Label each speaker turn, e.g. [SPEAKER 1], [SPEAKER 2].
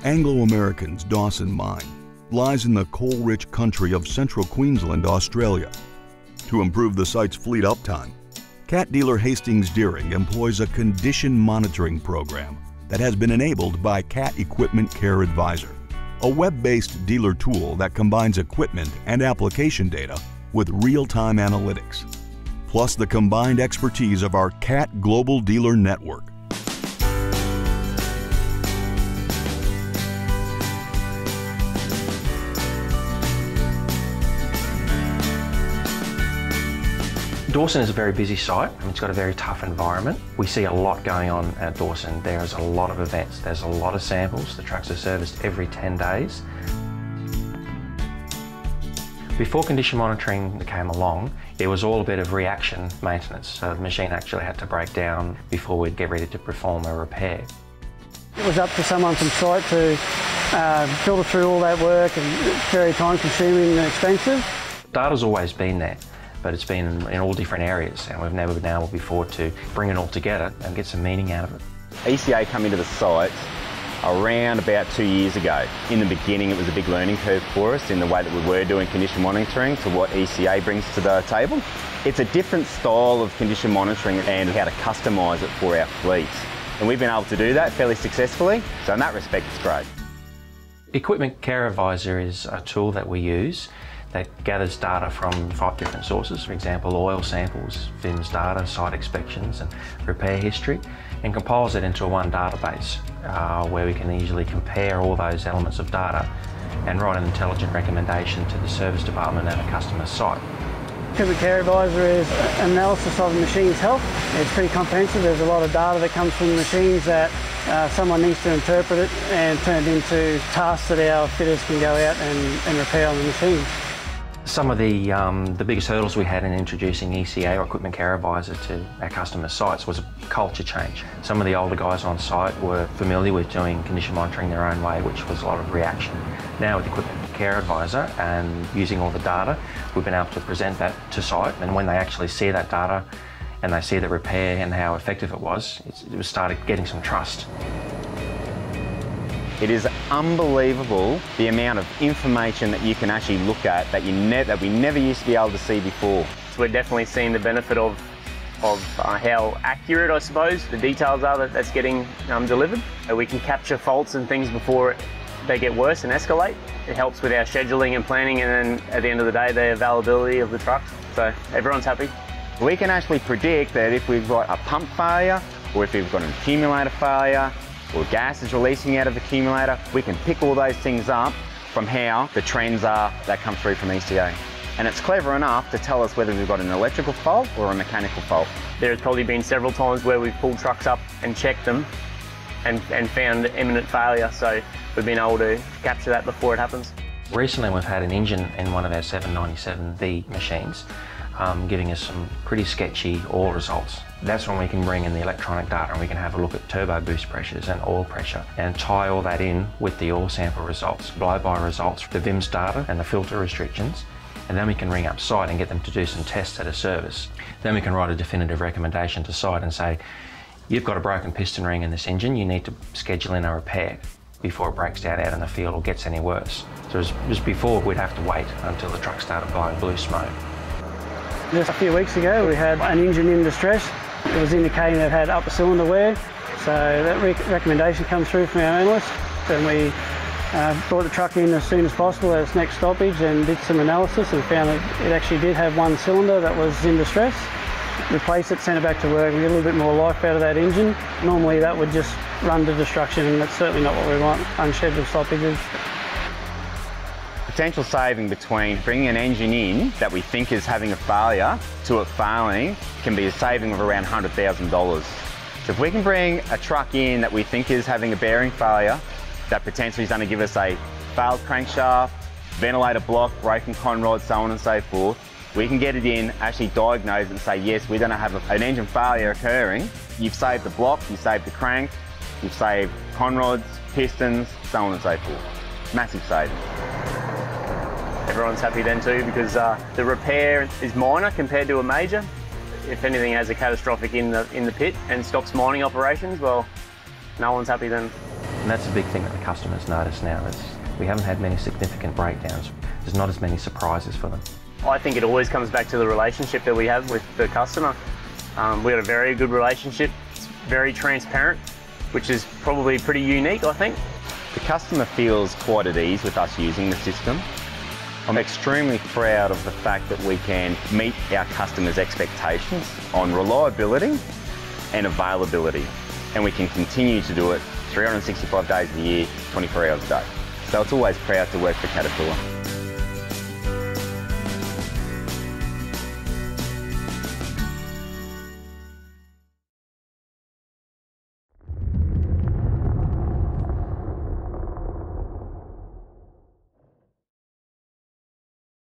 [SPEAKER 1] Anglo-American's Dawson Mine lies in the coal-rich country of central Queensland, Australia. To improve the site's fleet uptime, Cat dealer Hastings Deering employs a condition monitoring program that has been enabled by Cat Equipment Care Advisor, a web-based dealer tool that combines equipment and application data with real-time analytics, plus the combined expertise of our Cat Global Dealer Network.
[SPEAKER 2] Dawson is a very busy site and it's got a very tough environment. We see a lot going on at Dawson. There's a lot of events, there's a lot of samples. The trucks are serviced every 10 days. Before condition monitoring came along, it was all a bit of reaction maintenance. So the machine actually had to break down before we'd get ready to perform a repair.
[SPEAKER 3] It was up to someone from site to filter through all that work, and it's very time consuming and expensive.
[SPEAKER 2] Data's always been there, but it's been in all different areas, and we've never been able before to bring it all together and get some meaning out of it.
[SPEAKER 4] ECA come into the site around about 2 years ago. In the beginning it was a big learning curve for us in the way that we were doing condition monitoring to what ECA brings to the table. It's a different style of condition monitoring and how to customise it for our fleet. And we've been able to do that fairly successfully, so in that respect it's great.
[SPEAKER 2] Equipment Care Advisor is a tool that we use that gathers data from 5 different sources, for example, oil samples, VIMS data, site inspections and repair history, and compiles it into one database where we can easily compare all those elements of data and write an intelligent recommendation to the service department at a customer's site.
[SPEAKER 3] Equipment Care Advisor is analysis of the machine's health. It's pretty comprehensive. There's a lot of data that comes from the machines that someone needs to interpret it and turn it into tasks that our fitters can go out and repair on the machines.
[SPEAKER 2] Some of the biggest hurdles we had in introducing ECA or Equipment Care Advisor to our customer sites was a culture change. Some of the older guys on site were familiar with doing condition monitoring their own way, which was a lot of reaction. Now with Equipment Care Advisor and using all the data, we've been able to present that to site, and when they actually see that data and they see the repair and how effective it was, it started getting some trust.
[SPEAKER 4] It is unbelievable the amount of information that you can actually look at that we never used to be able to see before.
[SPEAKER 5] So we're definitely seeing the benefit of how accurate, I suppose, the details are that's getting delivered. We can capture faults and things before they get worse and escalate. It helps with our scheduling and planning, and then at the end of the day, the availability of the trucks. So everyone's happy.
[SPEAKER 4] We can actually predict that if we've got a pump failure or if we've got an accumulator failure, or gas is releasing out of the accumulator, we can pick all those things up from how the trends are that come through from ECA. And it's clever enough to tell us whether we've got an electrical fault or a mechanical fault.
[SPEAKER 5] There's probably been several times where we've pulled trucks up and checked them and found imminent failure, so we've been able to capture that before it happens.
[SPEAKER 2] Recently we've had an engine in one of our 797V machines giving us some pretty sketchy oil results. That's when we can bring in the electronic data and we can have a look at turbo boost pressures and oil pressure and tie all that in with the oil sample results, blow-by results, the VIMS data and the filter restrictions, and then we can ring up site and get them to do some tests at a service. Then we can write a definitive recommendation to site and say, you've got a broken piston ring in this engine, you need to schedule in a repair before it breaks down out in the field or gets any worse. So just before we'd have to wait until the truck started blowing blue smoke.
[SPEAKER 3] Just a few weeks ago we had an engine in distress. It was indicating that it had upper cylinder wear, so that recommendation comes through from our analyst, and we brought the truck in as soon as possible at its next stoppage and did some analysis and found that it actually did have one cylinder that was in distress. Replaced it, sent it back to work, and get a little bit more life out of that engine. Normally that would just run to destruction, and that's certainly not what we want, unscheduled stoppages.
[SPEAKER 4] Potential saving between bringing an engine in that we think is having a failure to it failing can be a saving of around $100,000. So if we can bring a truck in that we think is having a bearing failure, that potentially is going to give us a failed crankshaft, ventilator block, broken conrod, so on and so forth, we can get it in, actually diagnose it and say, yes, we're going to have an engine failure occurring. You've saved the block, you've saved the crank, you've saved conrods, pistons, so on and so forth. Massive saving.
[SPEAKER 5] Everyone's happy then too, because the repair is minor compared to a major. If anything has a catastrophic in the pit and stops mining operations, well, no one's happy then.
[SPEAKER 2] And that's a big thing that the customers notice now, is we haven't had many significant breakdowns. There's not as many surprises for them.
[SPEAKER 5] I think it always comes back to the relationship that we have with the customer. We've got a very good relationship. It's very transparent, which is probably pretty unique, I think.
[SPEAKER 4] The customer feels quite at ease with us using the system. I'm extremely proud of the fact that we can meet our customers' expectations on reliability and availability, and we can continue to do it 365 days a year, 24 hours a day. So it's always proud to work for Caterpillar.